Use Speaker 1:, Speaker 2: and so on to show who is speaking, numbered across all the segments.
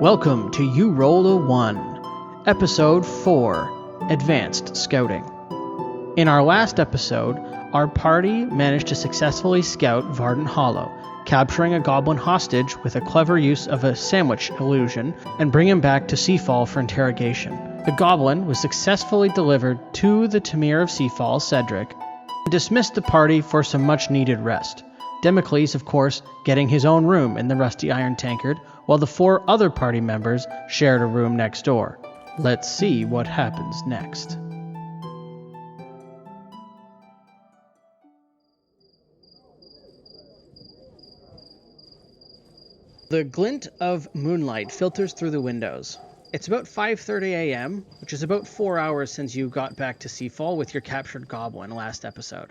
Speaker 1: Welcome to You Roll a 1, Episode 4, Advanced Scouting. In our last episode, our party managed to successfully scout Vardent Hollow, capturing a goblin hostage with a clever use of a sandwich illusion and bring him back to Seafall for interrogation. The goblin was successfully delivered to the Tamir of Seafall, Cedric, and dismissed the party for some much-needed rest. Demeclees, of course, getting his own room in the rusty iron tankard, while the 4 other party members shared a room next door. Let's see what happens next. The glint of moonlight filters through the windows. It's about 5:30 a.m., which is about 4 hours since you got back to Seafall with your captured goblin last episode.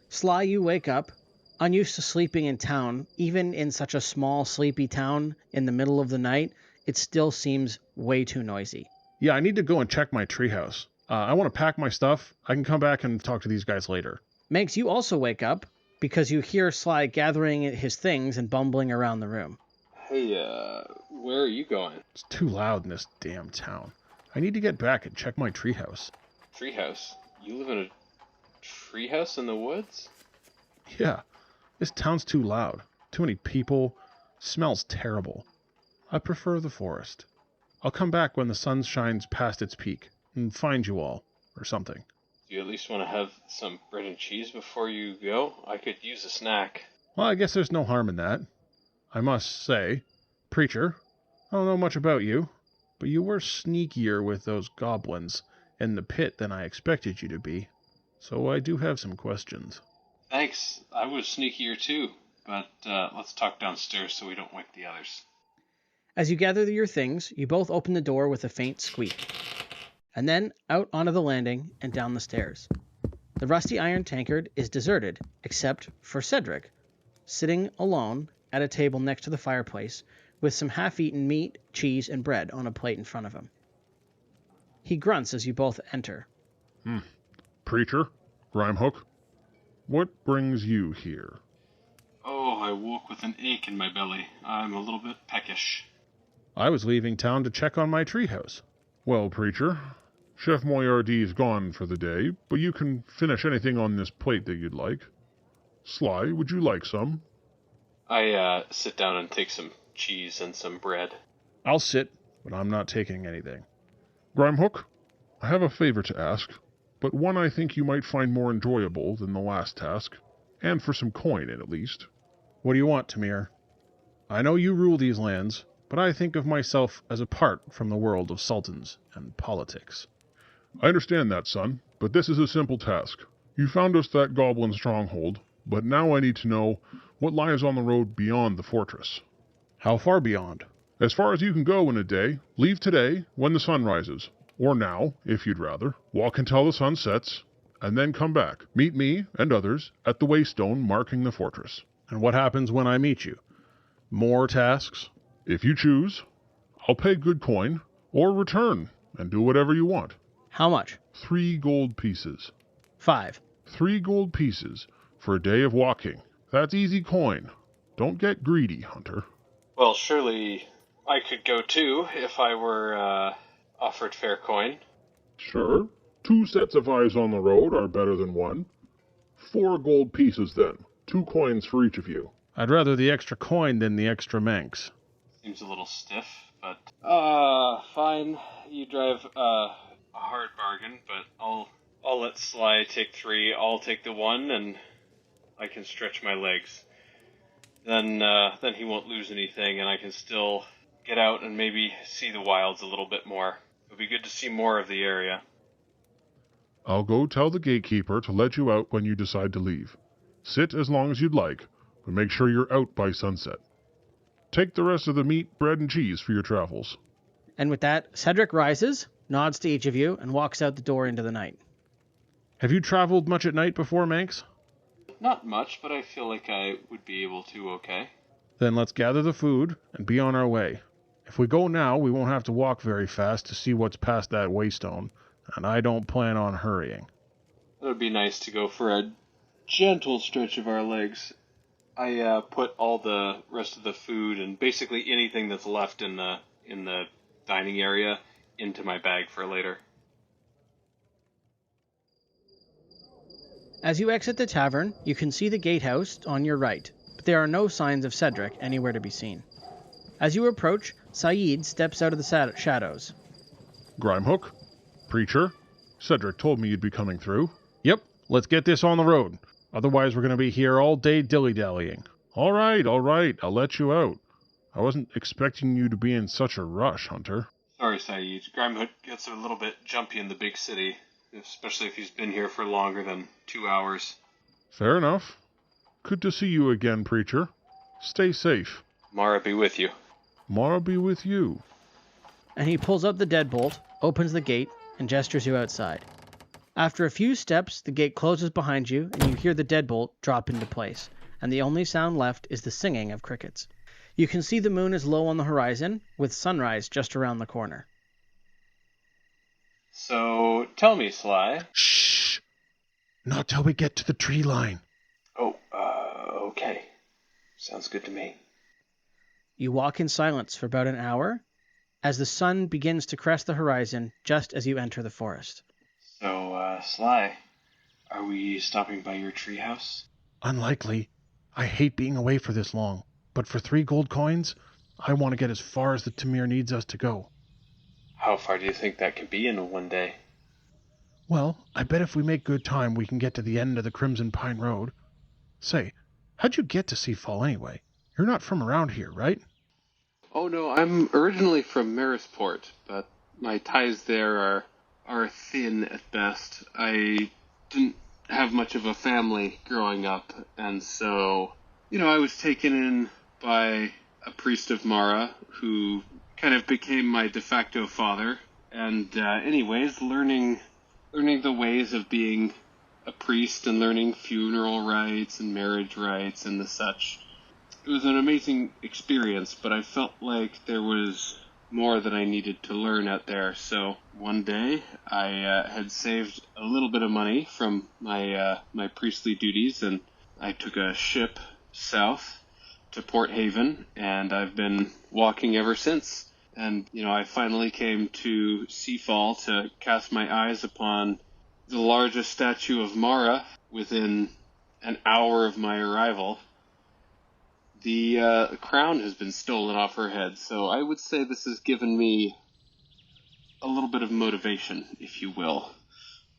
Speaker 1: Sly, you wake up. Unused to sleeping in town, even in such a small, sleepy town in the middle of the night, it still seems way too noisy.
Speaker 2: Yeah, I need to go and check my treehouse. I want to pack my stuff. I can come back and talk to these guys later.
Speaker 1: Manx, you also wake up because you hear Sly gathering his things and bumbling around the room.
Speaker 3: Hey, where are you going?
Speaker 2: It's too loud in this damn town. I need to get back and check my treehouse.
Speaker 3: Treehouse? You live in a treehouse in the woods?
Speaker 2: Yeah, this town's too loud. Too many people. Smells terrible. I prefer the forest. I'll come back when the sun shines past its peak and find you all, or something.
Speaker 3: Do you at least want to have some bread and cheese before you go? I could use a snack.
Speaker 2: Well, I guess there's no harm in that. I must say, Preacher, I don't know much about you, but you were sneakier with those goblins in the pit than I expected you to be. So I do have some questions.
Speaker 3: Thanks. I was sneakier too, but let's talk downstairs so we don't wake the others.
Speaker 1: As you gather your things, you both open the door with a faint squeak, and then out onto the landing and down the stairs. The rusty iron tankard is deserted, except for Cedric, sitting alone at a table next to the fireplace with some half-eaten meat, cheese, and bread on a plate in front of him. He grunts as you both enter.
Speaker 4: Preacher, Grimehook, what brings you here?
Speaker 3: Oh, I woke with an ache in my belly. I'm a little bit peckish.
Speaker 2: I was leaving town to check on my treehouse.
Speaker 4: Well, Preacher, Chef Moyardy's gone for the day, but you can finish anything on this plate that you'd like. Sly, would you like some?
Speaker 3: I sit down and take some cheese and some bread.
Speaker 2: I'll sit, but I'm not taking anything.
Speaker 4: Grimehook, I have a favor to ask, but one I think you might find more enjoyable than the last task, and for some coin in at least.
Speaker 2: What do you want, Tamir? I know you rule these lands, but I think of myself as apart from the world of sultans and politics.
Speaker 4: I understand that, son, but this is a simple task. You found us that goblin stronghold, but now I need to know what lies on the road beyond the fortress.
Speaker 2: How far beyond?
Speaker 4: As far as you can go in a day. Leave today when the sun rises, or now, if you'd rather. Walk until the sun sets, and then come back. Meet me and others at the waystone marking the fortress.
Speaker 2: And what happens when I meet you? More tasks?
Speaker 4: If you choose, I'll pay good coin, or return, and do whatever you want.
Speaker 1: How much?
Speaker 4: 3 gold pieces.
Speaker 1: 5.
Speaker 4: 3 gold pieces for a day of walking. That's easy coin. Don't get greedy, Hunter.
Speaker 3: Well, surely I could go too if I were offered fair coin.
Speaker 4: Sure. 2 sets of eyes on the road are better than 1. 4 gold pieces then. 2 coins for each of you.
Speaker 2: I'd rather the extra coin than the extra Manx.
Speaker 3: Seems a little stiff, but... fine. You drive a hard bargain, but I'll let Sly take 3. I'll take the 1, and I can stretch my legs. Then he won't lose anything, and I can still get out and maybe see the wilds a little bit more. It'll be good to see more of the area.
Speaker 4: I'll go tell the gatekeeper to let you out when you decide to leave. Sit as long as you'd like, but make sure you're out by sunset. Take the rest of the meat, bread, and cheese for your travels.
Speaker 1: And with that, Cedric rises, nods to each of you, and walks out the door into the night.
Speaker 2: Have you traveled much at night before, Manx?
Speaker 3: Not much, but I feel like I would be able to okay.
Speaker 2: Then let's gather the food and be on our way. If we go now, we won't have to walk very fast to see what's past that waystone, and I don't plan on hurrying.
Speaker 3: It would be nice to go for a gentle stretch of our legs. I put all the rest of the food and basically anything that's left in the in the dining area into my bag for later.
Speaker 1: As you exit the tavern, you can see the gatehouse on your right, but there are no signs of Cedric anywhere to be seen. As you approach, Saeed steps out of the shadows.
Speaker 4: Grimehook? Preacher? Cedric told me you'd be coming through.
Speaker 2: Yep, let's get this on the road. Otherwise, we're going to be here all day dilly-dallying.
Speaker 4: All right, I'll let you out. I wasn't expecting you to be in such a rush, Hunter.
Speaker 3: Sorry, Saeed. Grimehook gets a little bit jumpy in the big city, especially if he's been here for longer than 2 hours.
Speaker 4: Fair enough. Good to see you again, Preacher. Stay safe.
Speaker 3: Mara be with you.
Speaker 4: Mara be with you.
Speaker 1: And he pulls out the deadbolt, opens the gate, and gestures you outside. After a few steps, the gate closes behind you, and you hear the deadbolt drop into place, and the only sound left is the singing of crickets. You can see the moon is low on the horizon, with sunrise just around the corner.
Speaker 3: So, tell me, Sly.
Speaker 2: Shh! Not till we get to the tree line.
Speaker 3: Oh, okay. Sounds good to me.
Speaker 1: You walk in silence for about an hour, as the sun begins to crest the horizon just as you enter the forest.
Speaker 3: So, Sly, are we stopping by your treehouse?
Speaker 2: Unlikely. I hate being away for this long, but for 3 gold coins, I want to get as far as the Tamir needs us to go.
Speaker 3: How far do you think that could be in one day?
Speaker 2: Well, I bet if we make good time, we can get to the end of the Crimson Pine Road. Say, how'd you get to Seafall anyway? You're not from around here, right?
Speaker 3: Oh no, I'm originally from Marisport, but my ties there are thin at best. I didn't have much of a family growing up, and so, I was taken in by a priest of Mara who kind of became my de facto father, and anyways, learning the ways of being a priest and learning funeral rites and marriage rites and the such. It was an amazing experience, but I felt like there was more that I needed to learn out there. So one day I had saved a little bit of money from my priestly duties, and I took a ship south to Port Haven, and I've been walking ever since. And, I finally came to Seafall to cast my eyes upon the largest statue of Mara within an hour of my arrival. The crown has been stolen off her head, so I would say this has given me a little bit of motivation, if you will,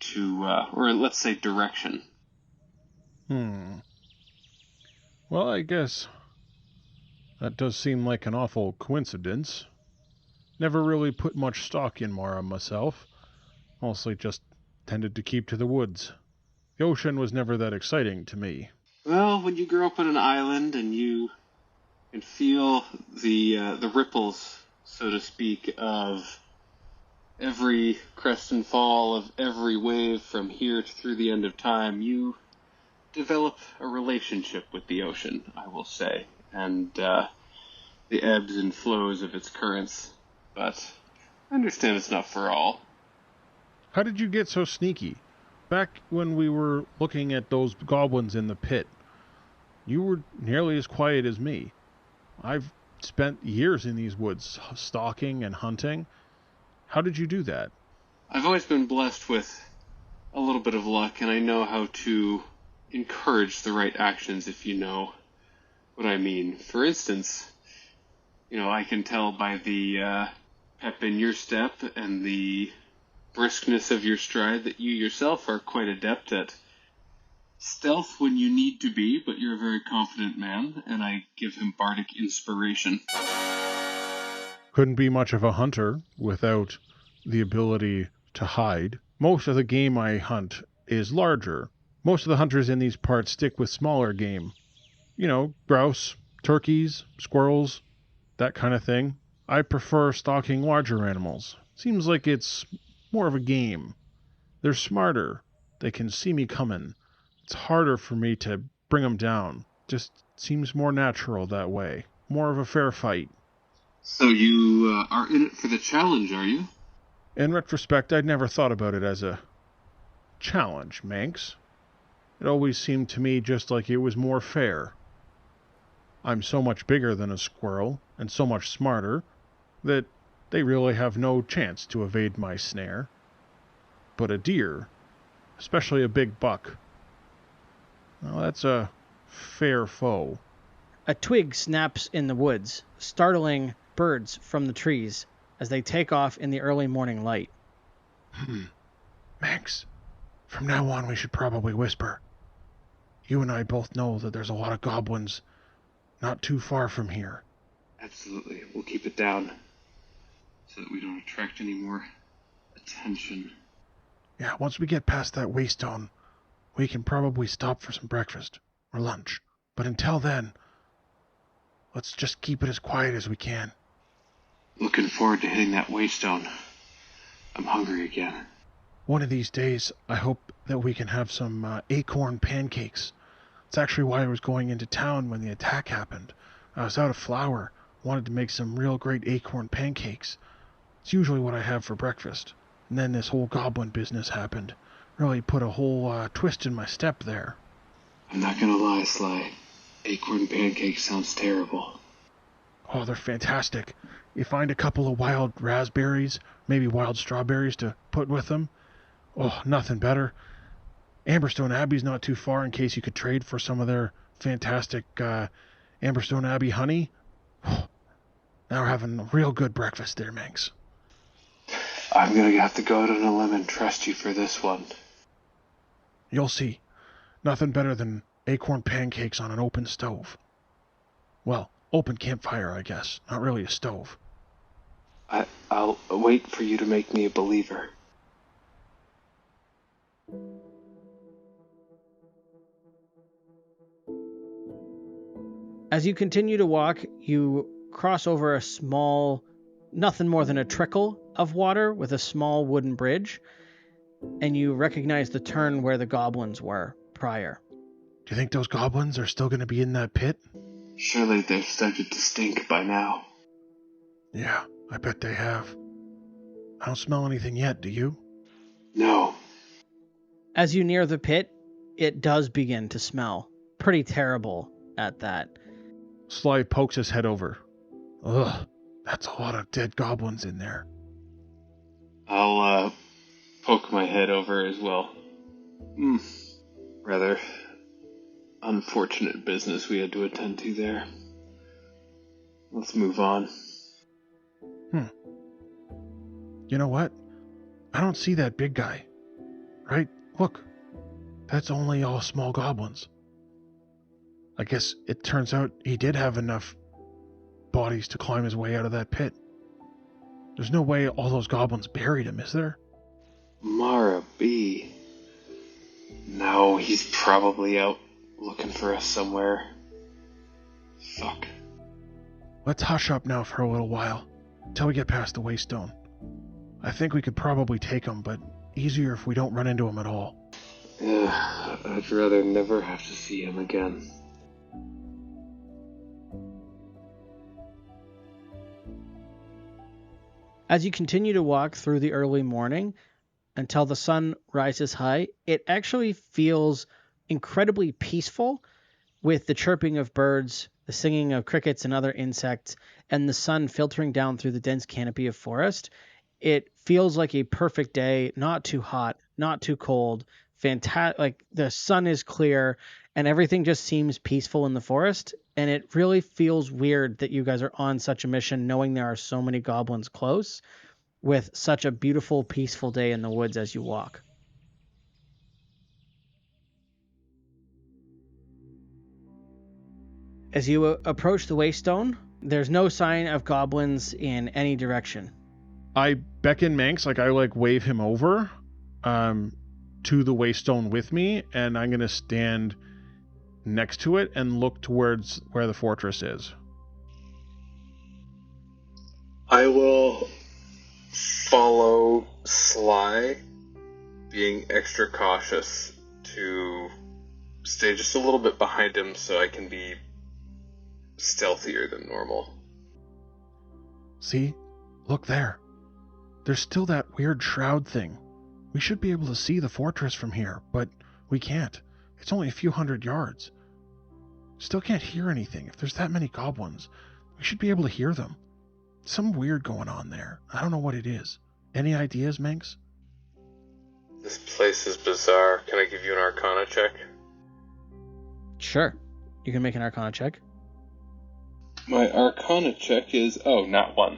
Speaker 3: to, or let's say direction.
Speaker 2: Well, I guess that does seem like an awful coincidence. Never really put much stock in Mara myself. Mostly just tended to keep to the woods. The ocean was never that exciting to me.
Speaker 3: Well, when you grow up on an island and you can feel the ripples, so to speak, of every crest and fall of every wave from here through the end of time, you develop a relationship with the ocean, I will say, and the ebbs and flows of its currents. But I understand it's not for all.
Speaker 2: How did you get so sneaky? Back when we were looking at those goblins in the pit, you were nearly as quiet as me. I've spent years in these woods, stalking and hunting. How did you do that?
Speaker 3: I've always been blessed with a little bit of luck, and I know how to encourage the right actions, if you know what I mean. For instance, I can tell by the pep in your step and the briskness of your stride that you yourself are quite adept at stealth when you need to be, but you're a very confident man, and I give him bardic inspiration.
Speaker 2: Couldn't be much of a hunter without the ability to hide. Most of the game I hunt is larger. Most of the hunters in these parts stick with smaller game. Grouse, turkeys, squirrels, that kind of thing. I prefer stalking larger animals. Seems like it's more of a game. They're smarter. They can see me coming. It's harder for me to bring them down. Just seems more natural that way. More of a fair fight.
Speaker 3: So you are in it for the challenge, are you?
Speaker 2: In retrospect, I'd never thought about it as a challenge, Manx. It always seemed to me just like it was more fair. I'm so much bigger than a squirrel, and so much smarter, that they really have no chance to evade my snare. But a deer, especially a big buck, well, that's a fair foe.
Speaker 1: A twig snaps in the woods, startling birds from the trees as they take off in the early morning light.
Speaker 2: Manx, from now on we should probably whisper. You and I both know that there's a lot of goblins not too far from here.
Speaker 3: Absolutely. We'll keep it down so that we don't attract any more attention.
Speaker 2: Yeah, once we get past that waystone, we can probably stop for some breakfast or lunch. But until then, let's just keep it as quiet as we can.
Speaker 3: Looking forward to hitting that waystone. I'm hungry again.
Speaker 2: One of these days, I hope that we can have some acorn pancakes. It's actually why I was going into town when the attack happened. I was out of flour, wanted to make some real great acorn pancakes. It's usually what I have for breakfast. And then this whole goblin business happened. Really put a whole twist in my step there.
Speaker 3: I'm not gonna lie, Sly. Acorn pancakes sounds terrible.
Speaker 2: Oh, they're fantastic. You find a couple of wild raspberries, maybe wild strawberries to put with them. Oh, nothing better. Amberstone Abbey's not too far in case you could trade for some of their fantastic Amberstone Abbey honey. Oh, now we're having a real good breakfast there, Manx.
Speaker 3: I'm gonna have to go out on a limb and trust you for this one.
Speaker 2: You'll see. Nothing better than acorn pancakes on an open stove. Well, open campfire, I guess. Not really a stove.
Speaker 3: I'll wait for you to make me a believer.
Speaker 1: As you continue to walk, you cross over a small, nothing more than a trickle of water with a small wooden bridge, and you recognize the turn where the goblins were prior.
Speaker 2: Do you think those goblins are still going to be in that pit?
Speaker 3: Surely they've started to stink by now.
Speaker 2: Yeah, I bet they have. I don't smell anything yet, do you?
Speaker 3: No.
Speaker 1: As you near the pit, it does begin to smell pretty terrible at that.
Speaker 2: Sly pokes his head over. Ugh, that's a lot of dead goblins in there.
Speaker 3: I'll poke my head over as well. Rather unfortunate business we had to attend to there. Let's move on.
Speaker 2: You know what? I don't see that big guy. Right? Look. That's only all small goblins. I guess it turns out he did have enough bodies to climb his way out of that pit. There's no way all those goblins buried him, is there?
Speaker 3: Mara B. No, he's probably out looking for us somewhere. Fuck.
Speaker 2: Let's hush up now for a little while, till we get past the waystone. I think we could probably take him, but easier if we don't run into him at all.
Speaker 3: I'd rather never have to see him again.
Speaker 1: As you continue to walk through the early morning until the sun rises high, it actually feels incredibly peaceful with the chirping of birds, the singing of crickets and other insects, and the sun filtering down through the dense canopy of forest. It feels like a perfect day, not too hot, not too cold, fantastic. Like the sun is clear and everything just seems peaceful in the forest. And it really feels weird that you guys are on such a mission, knowing there are so many goblins close, with such a beautiful, peaceful day in the woods as you walk. As you approach the waystone, there's no sign of goblins in any direction.
Speaker 2: I beckon Manx, I wave him over to the waystone with me, and I'm going to stand next to it and look towards where the fortress is.
Speaker 3: I will follow Sly, being extra cautious to stay just a little bit behind him so I can be stealthier than normal.
Speaker 2: See? Look there. There's still that weird shroud thing. We should be able to see the fortress from here, but we can't. It's only a few hundred yards. Still can't hear anything. If there's that many goblins, we should be able to hear them. Some weird going on there. I don't know what it is. Any ideas, Manx?
Speaker 3: This place is bizarre. Can I give you an Arcana check?
Speaker 1: Sure. You can make an Arcana check.
Speaker 3: My Arcana check is, not 1.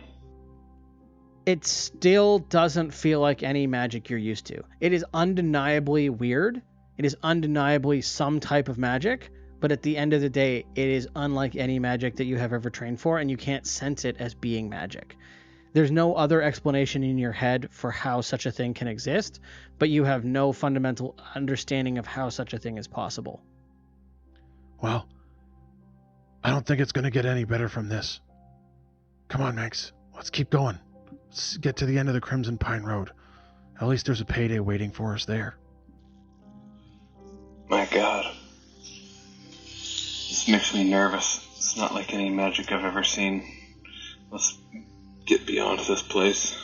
Speaker 1: It still doesn't feel like any magic you're used to. It is undeniably weird. It is undeniably some type of magic, but at the end of the day, it is unlike any magic that you have ever trained for, and you can't sense it as being magic. There's no other explanation in your head for how such a thing can exist, but you have no fundamental understanding of how such a thing is possible.
Speaker 2: Well, I don't think it's going to get any better from this. Come on, Manx. Let's keep going. Let's get to the end of the Crimson Pine Road. At least there's a payday waiting for us there.
Speaker 3: My God. This makes me nervous. It's not like any magic I've ever seen. Let's get beyond this place.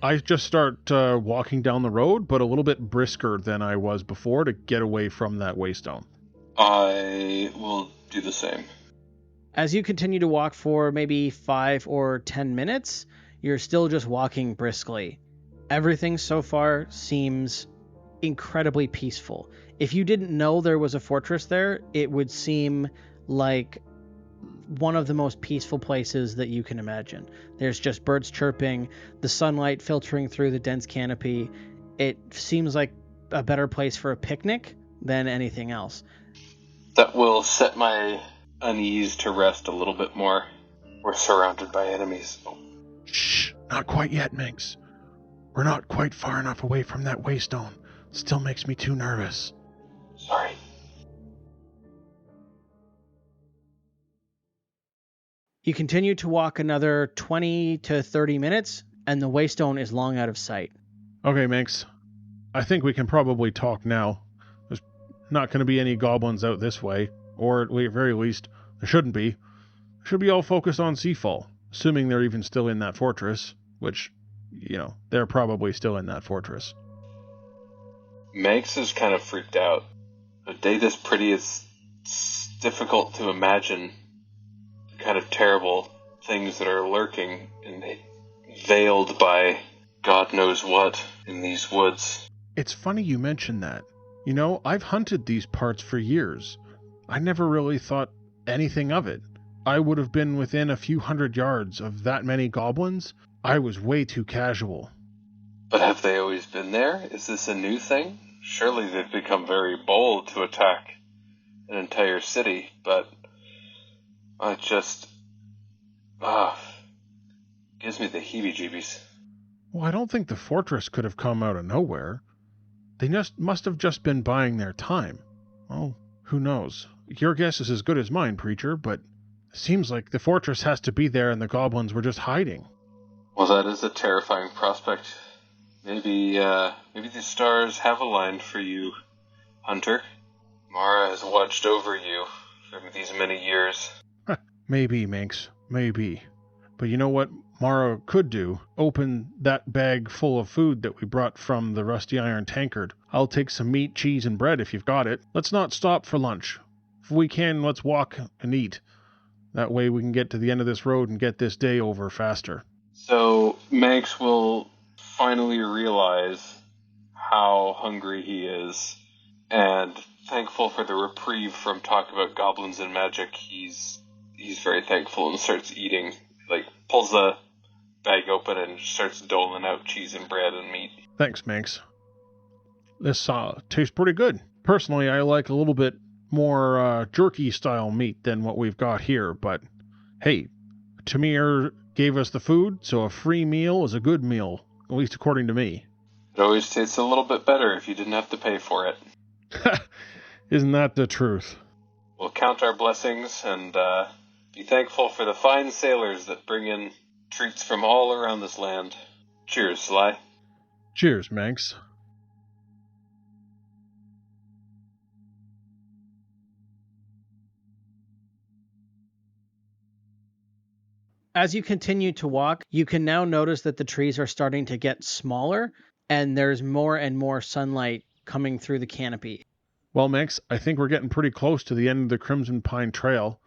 Speaker 2: I just start walking down the road, but a little bit brisker than I was before to get away from that waystone.
Speaker 3: I will do the same.
Speaker 1: As you continue to walk for maybe 5 or 10 minutes, you're still just walking briskly. Everything so far seems incredibly peaceful. If you didn't know there was a fortress there, it would seem like one of the most peaceful places that you can imagine. There's just birds chirping, the sunlight filtering through the dense canopy. It seems like a better place for a picnic than anything else.
Speaker 3: That will set my unease to rest a little bit more. We're surrounded by enemies.
Speaker 2: Shh, not quite yet, Manx. We're not quite far enough away from that waystone. Still makes me too nervous.
Speaker 3: Sorry.
Speaker 1: You continue to walk another 20 to 30 minutes, and the waystone is long out of sight.
Speaker 2: Okay, Manx. I think we can probably talk now. There's not going to be any goblins out this way, or at the very least, there shouldn't be. Should be all focused on Seafall, assuming they're even still in that fortress, which, they're probably still in that fortress.
Speaker 3: Manx is kind of freaked out. A day this pretty is difficult to imagine the kind of terrible things that are lurking and veiled by God knows what in these woods.
Speaker 2: It's funny you mention that. I've hunted these parts for years. I never really thought anything of it. I would have been within a few hundred yards of that many goblins. I was way too casual.
Speaker 3: But have they always been there? Is this a new thing? Surely they've become very bold to attack an entire city, but it just gives me the heebie-jeebies.
Speaker 2: Well, I don't think the fortress could have come out of nowhere. They must have just been buying their time. Well, who knows? Your guess is as good as mine, Preacher, but it seems like the fortress has to be there and the goblins were just hiding.
Speaker 3: Well, that is a terrifying prospect. Maybe the stars have aligned for you, Hunter. Mara has watched over you for these many years.
Speaker 2: Maybe, Manx. Maybe. But you know what Mara could do? Open that bag full of food that we brought from the Rusty Iron Tankard. I'll take some meat, cheese, and bread if you've got it. Let's not stop for lunch. If we can, let's walk and eat. That way we can get to the end of this road and get this day over faster.
Speaker 3: So Manx will finally realize how hungry he is, and thankful for the reprieve from talk about goblins and magic, he's very thankful and starts eating. Pulls the bag open and starts doling out cheese and bread and meat.
Speaker 2: Thanks, Manx. This tastes pretty good. Personally, I like a little bit more jerky-style meat than what we've got here, but hey, Tamir gave us the food, so a free meal is a good meal, at least according to me.
Speaker 3: It always tastes a little bit better if you didn't have to pay for it.
Speaker 2: Isn't that the truth?
Speaker 3: We'll count our blessings and be thankful for the fine sailors that bring in treats from all around this land. Cheers, Sly.
Speaker 2: Cheers, Manx.
Speaker 1: As you continue to walk, you can now notice that the trees are starting to get smaller, and there's more and more sunlight coming through the canopy.
Speaker 2: Well, Manx, I think we're getting pretty close to the end of the Crimson Pine Trail.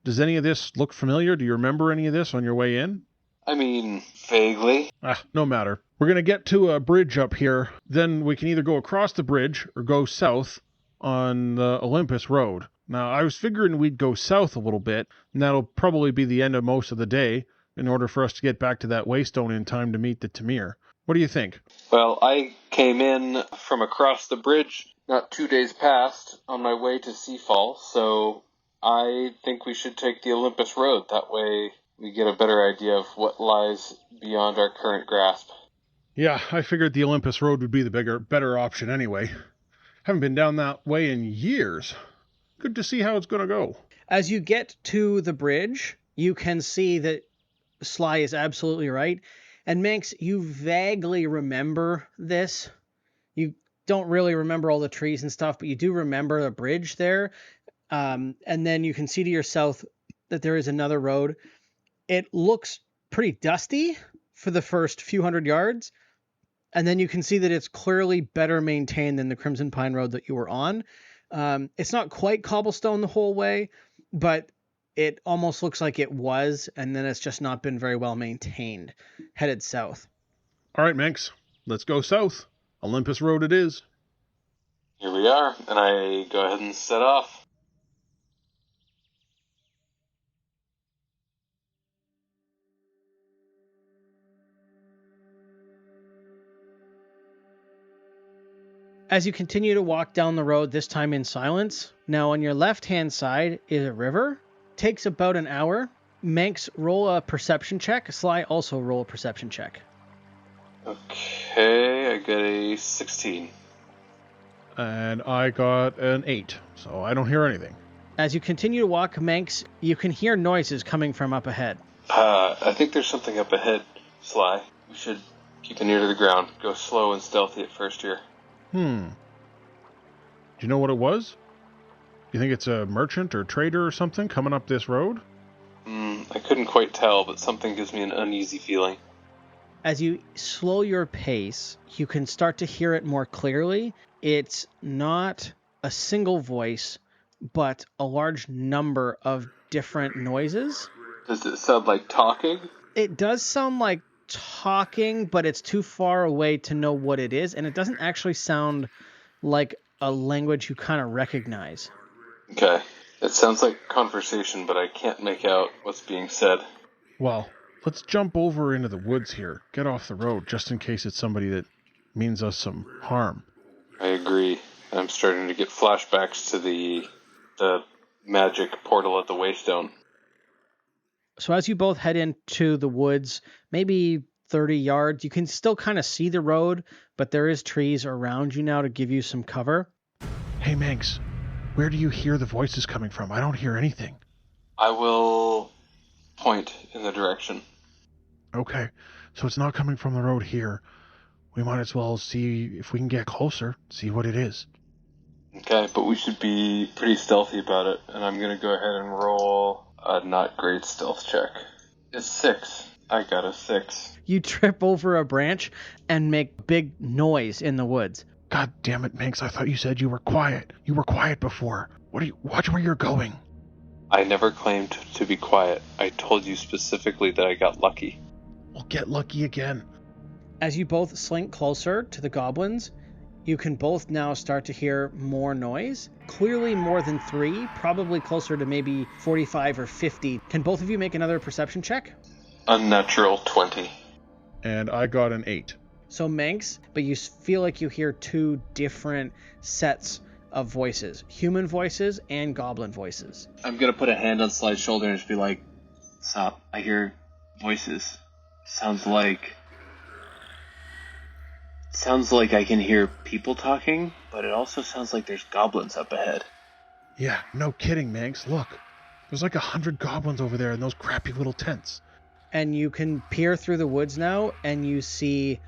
Speaker 2: Does any of this look familiar? Do you remember any of this on your way in?
Speaker 3: I mean, vaguely.
Speaker 2: No matter. We're going to get to a bridge up here. Then we can either go across the bridge or go south on the Olympus Road. Now, I was figuring we'd go south a little bit, and that'll probably be the end of most of the day in order for us to get back to that Waystone in time to meet the Tamir. What do you think?
Speaker 3: Well, I came in from across the bridge not 2 days past on my way to Seafall, so I think we should take the Olympus Road. That way we get a better idea of what lies beyond our current grasp.
Speaker 2: Yeah, I figured the Olympus Road would be the better option anyway. Haven't been down that way in years. Good to see how it's going to go.
Speaker 1: As you get to the bridge, you can see that Sly is absolutely right. And Manx, you vaguely remember this. You don't really remember all the trees and stuff, but you do remember the bridge there. And then you can see to your south that there is another road. It looks pretty dusty for the first few hundred yards. And then you can see that it's clearly better maintained than the Crimson Pine Road that you were on. It's not quite cobblestone the whole way, but it almost looks like it was, and then it's just not been very well maintained, headed south.
Speaker 2: All right, Manx, let's go south. Olympus Road it is.
Speaker 3: Here we are, and I go ahead and set off.
Speaker 1: As you continue to walk down the road, this time in silence, now on your left-hand side is a river. Takes about an hour. Manx, roll a perception check. Sly, also roll a perception check.
Speaker 3: Okay, I get a 16.
Speaker 2: And I got an 8, so I don't hear anything.
Speaker 1: As you continue to walk, Manx, you can hear noises coming from up ahead.
Speaker 3: I think there's something up ahead, Sly. We should keep an ear to the ground. Go slow and stealthy at first here.
Speaker 2: Do you know what it was? You think it's a merchant or trader or something coming up this road?
Speaker 3: I couldn't quite tell, but something gives me an uneasy feeling.
Speaker 1: As you slow your pace, you can start to hear it more clearly. It's not a single voice, but a large number of different noises.
Speaker 3: Does it sound like talking?
Speaker 1: It does sound like talking, but it's too far away to know what it is, and it doesn't actually sound like a language you kind of recognize.
Speaker 3: Okay. It sounds like conversation, but I can't make out what's being said.
Speaker 2: Well, let's jump over into the woods here. Get off the road, just in case it's somebody that means us some harm.
Speaker 3: I agree. I'm starting to get flashbacks to the magic portal at the Waystone.
Speaker 1: So as you both head into the woods, maybe 30 yards, you can still kind of see the road, but there is trees around you now to give you some cover.
Speaker 2: Hey, Manx, where do you hear the voices coming from? I don't hear anything.
Speaker 3: I will point in the direction.
Speaker 2: Okay, so it's not coming from the road here. We might as well see if we can get closer, see what it is.
Speaker 3: Okay, but we should be pretty stealthy about it, and I'm going to go ahead and roll a not great stealth check. It's 6. I got a 6.
Speaker 1: You trip over a branch and make big noise in the woods.
Speaker 2: God damn it, Manx, I thought you said you were quiet. You were quiet before. Watch where you're going.
Speaker 3: I never claimed to be quiet. I told you specifically that I got lucky.
Speaker 2: We'll get lucky again.
Speaker 1: As you both slink closer to the goblins, you can both now start to hear more noise. Clearly more than 3, probably closer to maybe 45 or 50. Can both of you make another perception check?
Speaker 3: Unnatural 20.
Speaker 2: And I got an 8.
Speaker 1: So Manx, but you feel like you hear 2 different sets of voices. Human voices and goblin voices.
Speaker 3: I'm going to put a hand on Sly's shoulder and just be like, stop, I hear voices. Sounds like I can hear people talking, but it also sounds like there's goblins up ahead.
Speaker 2: Yeah, no kidding, Manx. Look, there's like 100 goblins over there in those crappy little tents.
Speaker 1: And you can peer through the woods now, and you see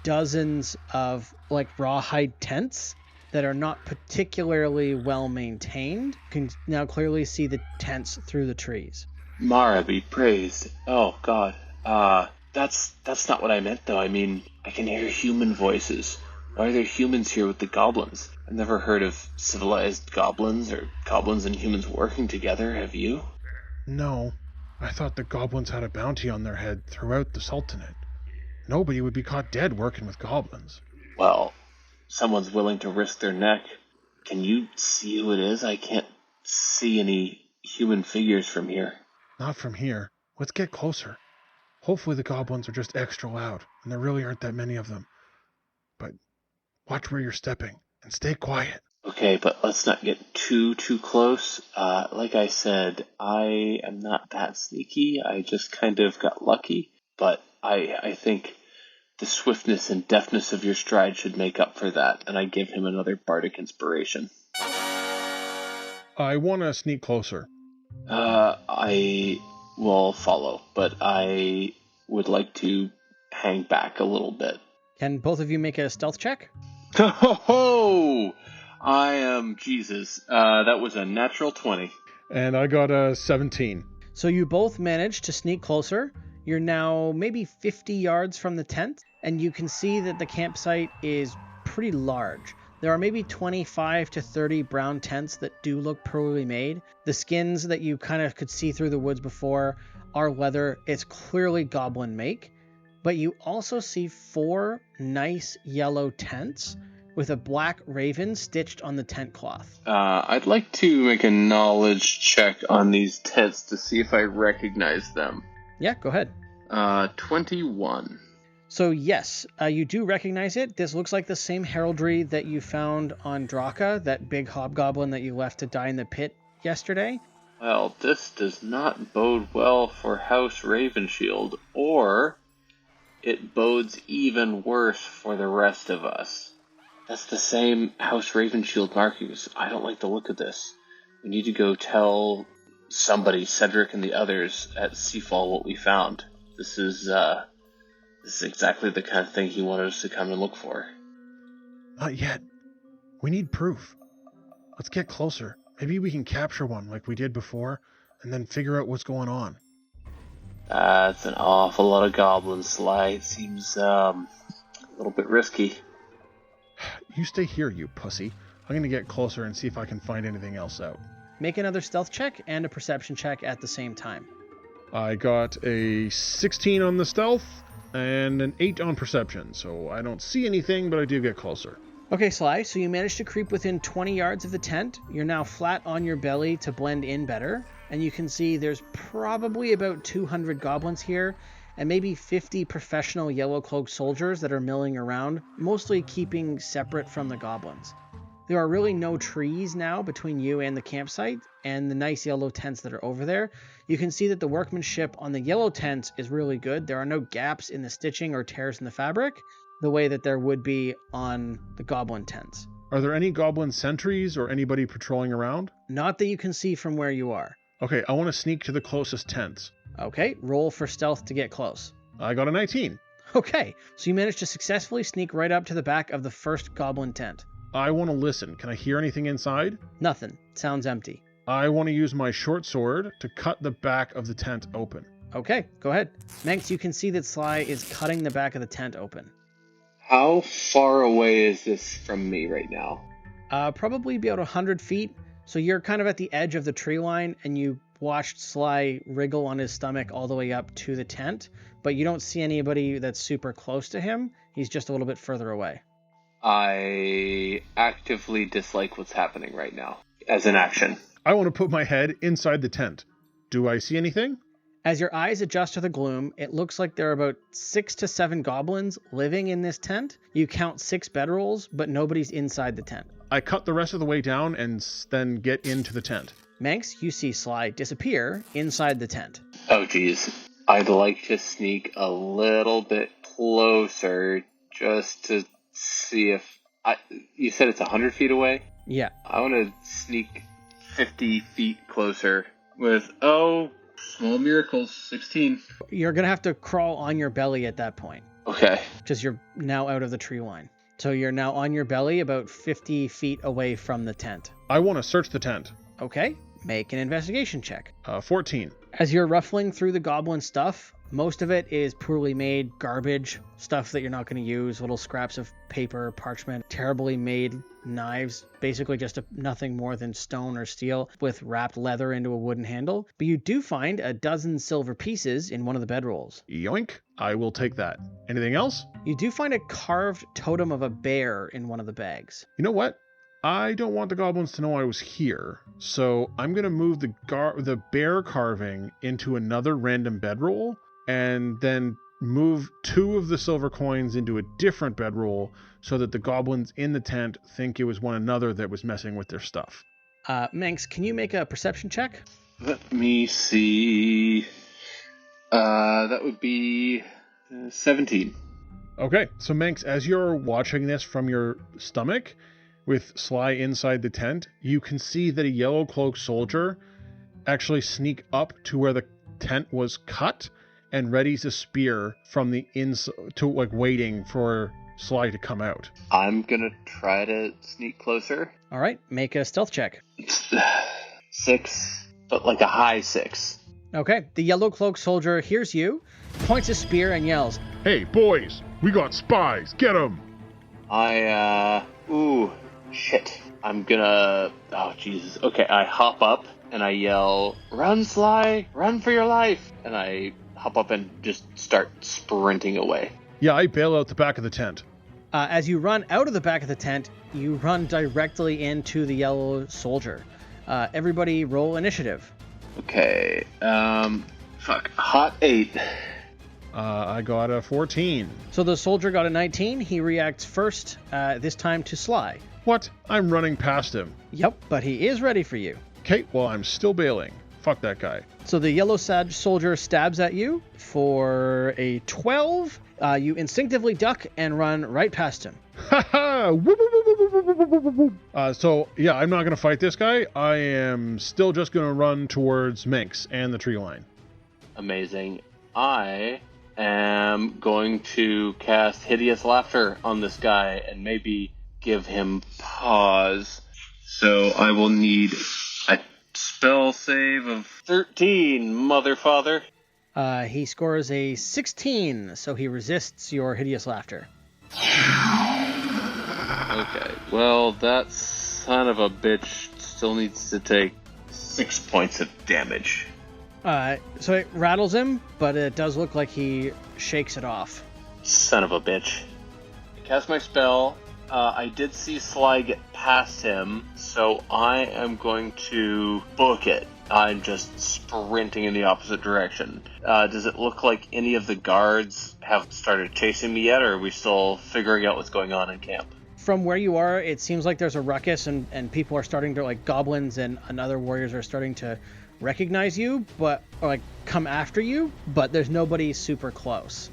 Speaker 1: dozens of like rawhide tents that are not particularly well maintained. You can now clearly see the tents through the trees.
Speaker 3: Mara be praised. Oh God. That's not what I meant though. I mean, I can hear human voices.
Speaker 5: Why are there humans here with the goblins? I've never heard of civilized goblins or goblins and humans working together, have you?
Speaker 2: No, I thought the goblins had a bounty on their head throughout the Sultanate. Nobody would be caught dead working with goblins.
Speaker 5: Well, someone's willing to risk their neck. Can you see who it is? I can't see any human figures from here.
Speaker 2: Not from here. Let's get closer. Hopefully the goblins are just extra loud, and there really aren't that many of them. But watch where you're stepping, and stay quiet.
Speaker 5: Okay, but let's not get too close. Like I said, I am not that sneaky. I just kind of got lucky. But I think the swiftness and deftness of your stride should make up for that, and I give him another bardic inspiration.
Speaker 2: I want to sneak closer.
Speaker 5: I will follow, but I would like to hang back a little bit.
Speaker 1: Can both of you make a stealth check?
Speaker 5: Ho! I am Jesus. That was a natural 20.
Speaker 2: And I got a 17.
Speaker 1: So you both managed to sneak closer. You're now maybe 50 yards from the tent, and you can see that the campsite is pretty large. There are maybe 25 to 30 brown tents that do look poorly made. The skins that you kind of could see through the woods before are leather. It's clearly goblin make. But you also see 4 nice yellow tents with a black raven stitched on the tent cloth.
Speaker 5: I'd like to make a knowledge check on these tents to see if I recognize them.
Speaker 1: Yeah, go ahead.
Speaker 5: 21.
Speaker 1: So yes, you do recognize it. This looks like the same heraldry that you found on Draka, that big hobgoblin that you left to die in the pit yesterday.
Speaker 5: Well, this does not bode well for House Ravenshield, or it bodes even worse for the rest of us. That's the same House Ravenshield markings. I don't like the look of this. We need to go tell somebody, Cedric and the others at Seafall, what we found. This is exactly the kind of thing he wanted us to come and look for.
Speaker 2: Not yet. We need proof. Let's get closer. Maybe we can capture one like we did before, and then figure out what's going on.
Speaker 5: That's an awful lot of goblins, Sly. It seems a little bit risky.
Speaker 2: You stay here, you pussy. I'm gonna get closer and see if I can find anything else out.
Speaker 1: Make another stealth check and a perception check at the same time.
Speaker 2: I got a 16 on the stealth and an 8 on perception, so I don't see anything, but I do get closer.
Speaker 1: Okay, Sly, so you managed to creep within 20 yards of the tent. You're now flat on your belly to blend in better, and you can see there's probably about 200 goblins here, and maybe 50 professional yellow-cloaked soldiers that are milling around, mostly keeping separate from the goblins. There are really no trees now between you and the campsite, and the nice yellow tents that are over there. You can see that the workmanship on the yellow tents is really good. There are no gaps in the stitching or tears in the fabric, the way that there would be on the goblin tents.
Speaker 2: Are there any goblin sentries or anybody patrolling around?
Speaker 1: Not that you can see from where you are.
Speaker 2: Okay, I want to sneak to the closest tents.
Speaker 1: Okay, roll for stealth to get close.
Speaker 2: I got a 19.
Speaker 1: Okay, so you managed to successfully sneak right up to the back of the first goblin tent.
Speaker 2: I want to listen. Can I hear anything inside?
Speaker 1: Nothing. Sounds empty.
Speaker 2: I want to use my short sword to cut the back of the tent open.
Speaker 1: Okay, go ahead. Manx, you can see that Sly is cutting the back of the tent open.
Speaker 5: How far away is this from me right now?
Speaker 1: Probably about 100 feet. So you're kind of at the edge of the tree line, and you watched Sly wriggle on his stomach all the way up to the tent, but you don't see anybody that's super close to him. He's just a little bit further away.
Speaker 5: I actively dislike what's happening right now, as an action.
Speaker 2: I want to put my head inside the tent. Do I see anything?
Speaker 1: As your eyes adjust to the gloom, it looks like there are about 6 to 7 goblins living in this tent. You count 6 bedrolls, but nobody's inside the tent.
Speaker 2: I cut the rest of the way down and then get into the tent.
Speaker 1: Manx, you see Sly disappear inside the tent.
Speaker 5: Oh, geez. I'd like to sneak a little bit closer just to see if... You said it's 100 feet away?
Speaker 1: Yeah.
Speaker 5: I want to sneak 50 feet closer with, small miracles, 16.
Speaker 1: You're going to have to crawl on your belly at that point.
Speaker 5: Okay.
Speaker 1: Because you're now out of the tree line. So you're now on your belly about 50 feet away from the tent.
Speaker 2: I want to search the tent.
Speaker 1: Okay, make an investigation check.
Speaker 2: 14.
Speaker 1: As you're ruffling through the goblin stuff, Most of it is poorly made garbage, stuff that you're not going to use, little scraps of paper, parchment, terribly made knives, basically just nothing more than stone or steel with wrapped leather into a wooden handle. But you do find a dozen silver pieces in one of the bedrolls.
Speaker 2: Yoink. I will take that. Anything else?
Speaker 1: You do find a carved totem of a bear in one of the bags.
Speaker 2: You know what? I don't want the goblins to know I was here, so I'm going to move the bear carving into another random bedroll, and then move 2 of the silver coins into a different bedroll so that the goblins in the tent think it was one another that was messing with their stuff.
Speaker 1: Manx, can you make a perception check?
Speaker 5: Let me see. That would be 17.
Speaker 2: Okay, so Manx, as you're watching this from your stomach, with Sly inside the tent, you can see that a yellow-cloaked soldier actually sneak up to where the tent was cut and readies a spear from the inside, to waiting for Sly to come out.
Speaker 5: I'm gonna try to sneak closer.
Speaker 1: All right, make a stealth check.
Speaker 5: 6, but like a high 6.
Speaker 1: Okay, the yellow-cloaked soldier hears you, points a spear, and yells,
Speaker 4: Hey, boys, we got spies. Get them.
Speaker 5: Shit. I'm gonna... Oh, Jesus. Okay, I hop up and I yell, Run, Sly! Run for your life! And I hop up and just start sprinting away.
Speaker 2: Yeah, I bail out the back of the tent.
Speaker 1: As you run out of the back of the tent, you run directly into the yellow soldier. Everybody roll initiative.
Speaker 5: Okay, hot 8.
Speaker 2: I got a 14.
Speaker 1: So the soldier got a 19. He reacts first, this time to Sly.
Speaker 2: What? I'm running past him.
Speaker 1: Yep, but he is ready for you.
Speaker 2: Okay, well, I'm still bailing. Fuck that guy.
Speaker 1: So the yellow soldier stabs at you for a 12. You instinctively duck and run right past him.
Speaker 2: So, yeah, I'm not going to fight this guy. I am still just going to run towards Manx and the tree line.
Speaker 5: Amazing. I am going to cast Hideous Laughter on this guy and maybe give him pause. So I will need a spell save of 13, mother father.
Speaker 1: He scores a 16, so he resists your hideous laughter.
Speaker 5: Okay, well, that son of a bitch still needs to take 6 points of damage.
Speaker 1: So it rattles him, but it does look like he shakes it off.
Speaker 5: Son of a bitch. I cast my spell. I did see Sly get past him, so I am going to book it. I'm just sprinting in the opposite direction. Does it look like any of the guards have started chasing me yet, or are we still figuring out what's going on in camp?
Speaker 1: From where you are, it seems like there's a ruckus, and people are starting to, goblins and other warriors are starting to recognize you, or come after you, but there's nobody super close.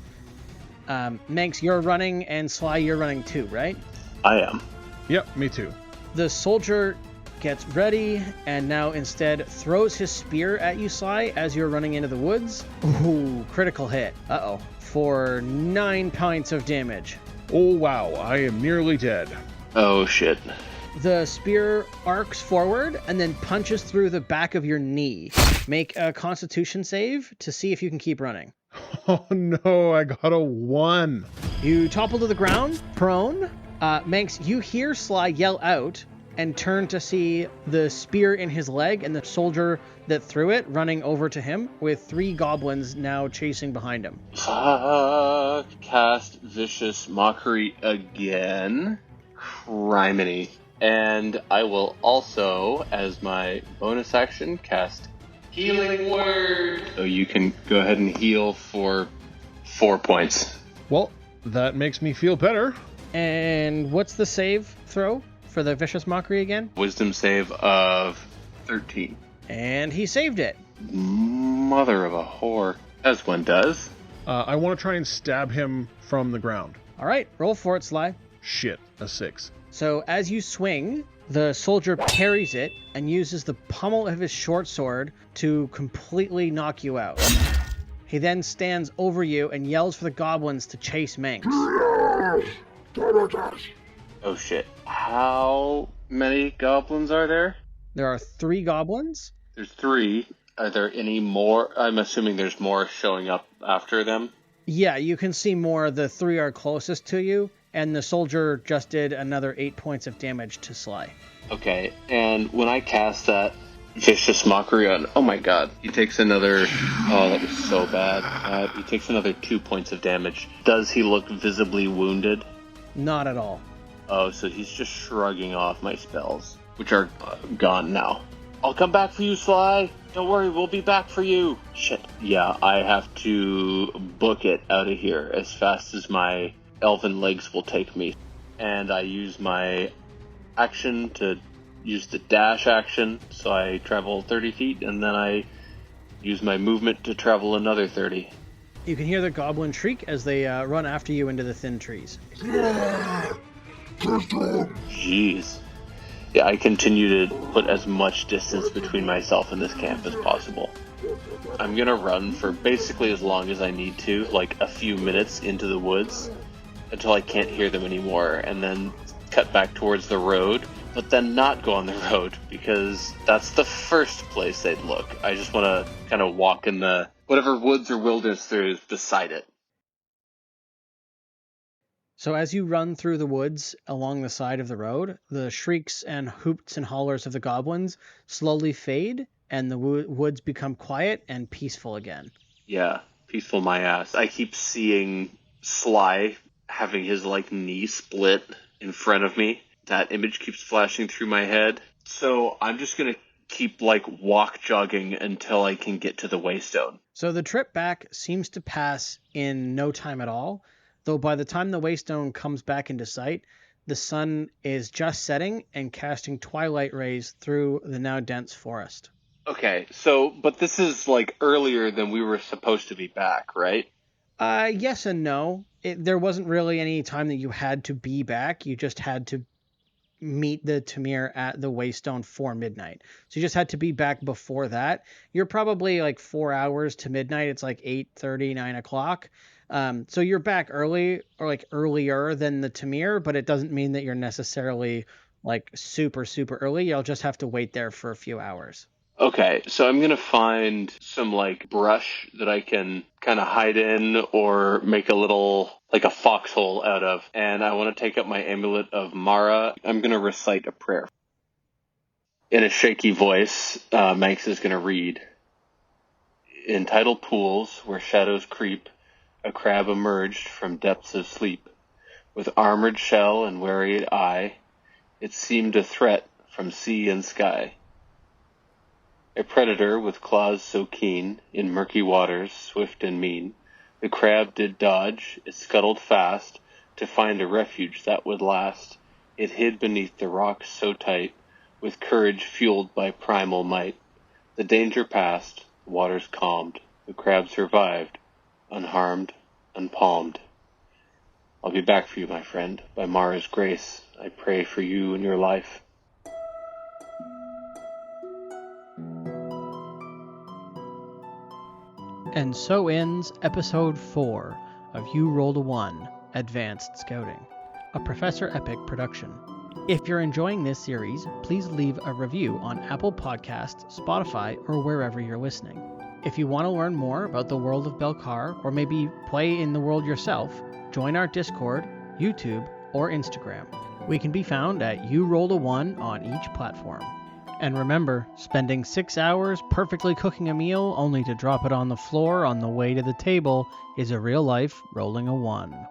Speaker 1: Manx, you're running, and Sly, you're running too, right?
Speaker 5: I am.
Speaker 2: Yep, me too.
Speaker 1: The soldier gets ready, and now instead throws his spear at you, Sly, as you're running into the woods. Ooh, critical hit. Uh-oh. For 9 points of damage.
Speaker 2: Oh, wow, I am nearly dead.
Speaker 5: Oh, shit.
Speaker 1: The spear arcs forward and then punches through the back of your knee. Make a constitution save to see if you can keep running.
Speaker 2: Oh, no, I got a 1.
Speaker 1: You topple to the ground, prone. Manx, you hear Sly yell out and turn to see the spear in his leg and the soldier that threw it running over to him with 3 goblins now chasing behind him.
Speaker 5: Cast Vicious Mockery again. Criminy. And I will also, as my bonus action, cast Healing Word. So you can go ahead and heal for 4 points.
Speaker 2: Well, that makes me feel better.
Speaker 1: And what's the save throw for the Vicious Mockery again?
Speaker 5: Wisdom save of 13.
Speaker 1: And he saved it.
Speaker 5: Mother of a whore. As one does.
Speaker 2: I want to try and stab him from the ground.
Speaker 1: All right, roll for it, Sly.
Speaker 2: Shit, a 6.
Speaker 1: So as you swing, the soldier parries it and uses the pommel of his short sword to completely knock you out. He then stands over you and yells for the goblins to chase Manx.
Speaker 5: Oh shit. How many goblins are there?
Speaker 1: There are 3 goblins.
Speaker 5: There's 3. Are there any more? I'm assuming there's more showing up after them.
Speaker 1: Yeah, you can see more. The 3 are closest to you, and the soldier just did another 8 points of damage to Sly.
Speaker 5: Okay, and when I cast that vicious mockery on, oh my god, he takes another, oh, that was so bad. He takes another 2 points of damage. Does he look visibly wounded?
Speaker 1: Not at all.
Speaker 5: Oh, so he's just shrugging off my spells, which are gone now. I'll come back for you, Sly. Don't worry, we'll be back for you. Shit. Yeah, I have to book it out of here as fast as my elven legs will take me. And I use my action to use the dash action, so I travel 30 feet, and then I use my movement to travel another 30.
Speaker 1: You can hear the goblin shriek as they run after you into the thin trees.
Speaker 5: Jeez. Yeah, I continue to put as much distance between myself and this camp as possible. I'm gonna run for basically as long as I need to, like a few minutes into the woods, until I can't hear them anymore, and then cut back towards the road, but then not go on the road, because that's the first place they'd look. I just want to kind of walk in the whatever woods or wilderness there is beside it.
Speaker 1: So as you run through the woods along the side of the road, the shrieks and hoots and hollers of the goblins slowly fade, and the woods become quiet and peaceful again.
Speaker 5: Yeah, peaceful my ass. I keep seeing Sly having his, knee split in front of me. That image keeps flashing through my head. So I'm just going to keep, walk jogging until I can get to the Waystone.
Speaker 1: So the trip back seems to pass in no time at all, though by the time the Waystone comes back into sight, the sun is just setting and casting twilight rays through the now dense forest.
Speaker 5: Okay, but this is, earlier than we were supposed to be back, right?
Speaker 1: Yes and no. There wasn't really any time that you had to be back. You just had to meet the Tamir at the Waystone for midnight. So you just had to be back before that. You're probably 4 hours to midnight. It's 8:30, 9 o'clock. So you're back early or earlier than the Tamir, but it doesn't mean that you're necessarily super, super early. You'll just have to wait there for a few hours.
Speaker 5: Okay, so I'm going to find some, brush that I can kind of hide in or make a little, a foxhole out of. And I want to take up my amulet of Mara. I'm going to recite a prayer. In a shaky voice, Manx is going to read. In tidal pools where shadows creep, a crab emerged from depths of sleep. With armored shell and wary eye, it seemed a threat from sea and sky. A predator with claws so keen, in murky waters, swift and mean, the crab did dodge, it scuttled fast, to find a refuge that would last. It hid beneath the rocks so tight, with courage fueled by primal might. The danger passed, the waters calmed, the crab survived, unharmed, unpalmed. I'll be back for you, my friend, by Mara's grace. I pray for you and your life.
Speaker 1: And so ends episode 4 of You Rolled a 1, Advanced Scouting, a Professor Epic production. If you're enjoying this series, please leave a review on Apple Podcasts, Spotify, or wherever you're listening. If you want to learn more about the world of Belcar, or maybe play in the world yourself, join our Discord, YouTube, or Instagram. We can be found at You Rolled a 1 on each platform. And remember, spending 6 hours perfectly cooking a meal only to drop it on the floor on the way to the table is a real life rolling a 1.